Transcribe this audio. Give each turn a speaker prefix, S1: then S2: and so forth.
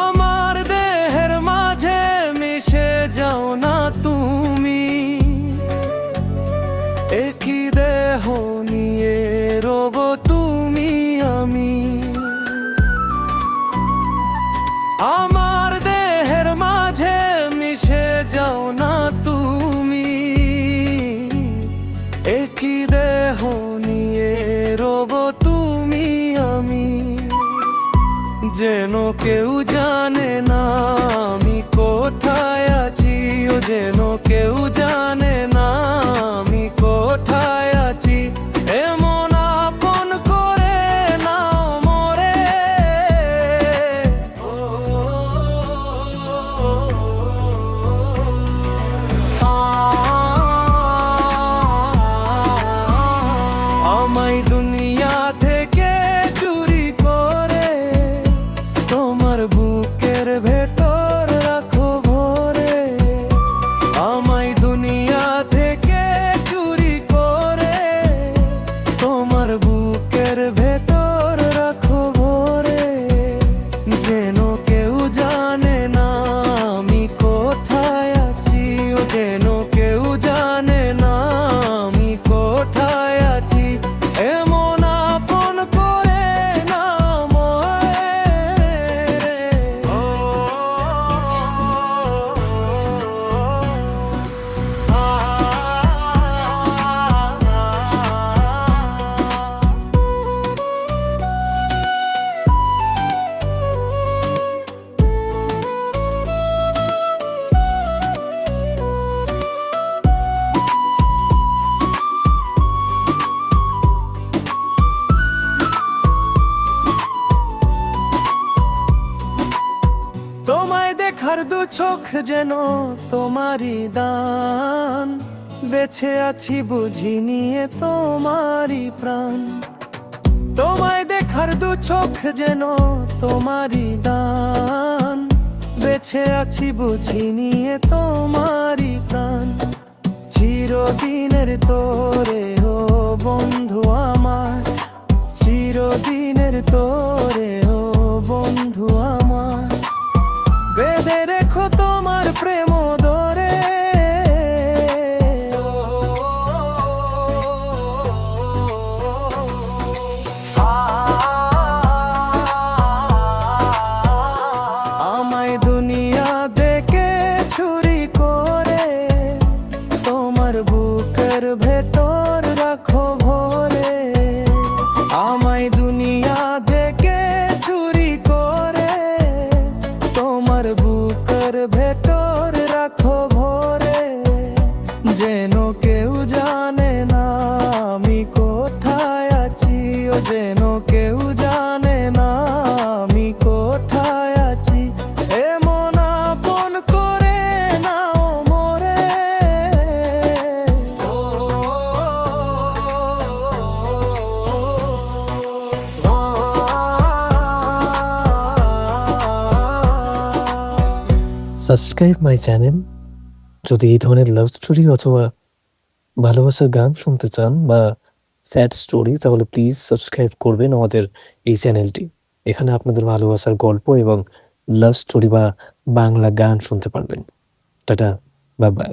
S1: আমার দেহের মাঝে মিশে যাও না তুমি, একই দেহ নিয়ে রব তুমি আমি। আমার দেহের মাঝে মিশে যাও না তুমি, একই দেহ নিয়ে রব তুমি আমি। যেন কেউ জানে না আমি কোথায় আছি, ও যেন কেউ জানে না আমি কোথায় আছি। এমন আপন করে নাও মোরে, আমায় দুনিয়া থেকে চুরি করে তোমার বুকের ভেতর রাখো ভরে। আমায় দুনিয়া থেকে চুরি করে তোমার বুকের ভেতর রাখো ভরে। যেন কেউ জানে না আমি কোথায় আছি, ও যেন কেউ জানে না আমি কোথায় আছি। এমন আপন করে নাও মোরে, তোমায় দেখার দু চোখ যেন তোমারই দান, বেঁচে আছি বুঝি নিয়ে তোমারই প্রাণ। তোমায় দেখার দু চোখ যেন তোমারই দান, বেঁচে আছি বুঝি নিয়ে তোমারই প্রাণ। চিরদিনের তোরে ও বন্ধু আমার, চিরদিনের তোরে ও বন্ধু আমার। বেঁধে রেখো তোমার প্রেম ধরে, আমায় দুনিয়া দেখে চুরি করে তোমার বুকের ভেতর রাখো ভরে। আমায় দুনিয়া দেখে চুরি করে তোমার বুকের ভেতর রাখো ভরে। যেন কেউ জানে না আমি কোথায় আছি, ও যেন কেউ জানে না আমি কোথায় আছি। এমন আপন করে নাও মোরে,
S2: সাবস্ক্রাইব মাই চ্যানেল। যদি এই ধরনের লাভ স্টোরি অথবা ভালোবাসার গান শুনতে চান বা স্যাড স্টোরি, তাহলে প্লিজ সাবস্ক্রাইব করবেন আমাদের এই চ্যানেলটি। এখানে আপনাদের ভালোবাসার গল্প এবং লাভ স্টোরি বা বাংলা গান শুনতে পারবেন। Tata, bye bye.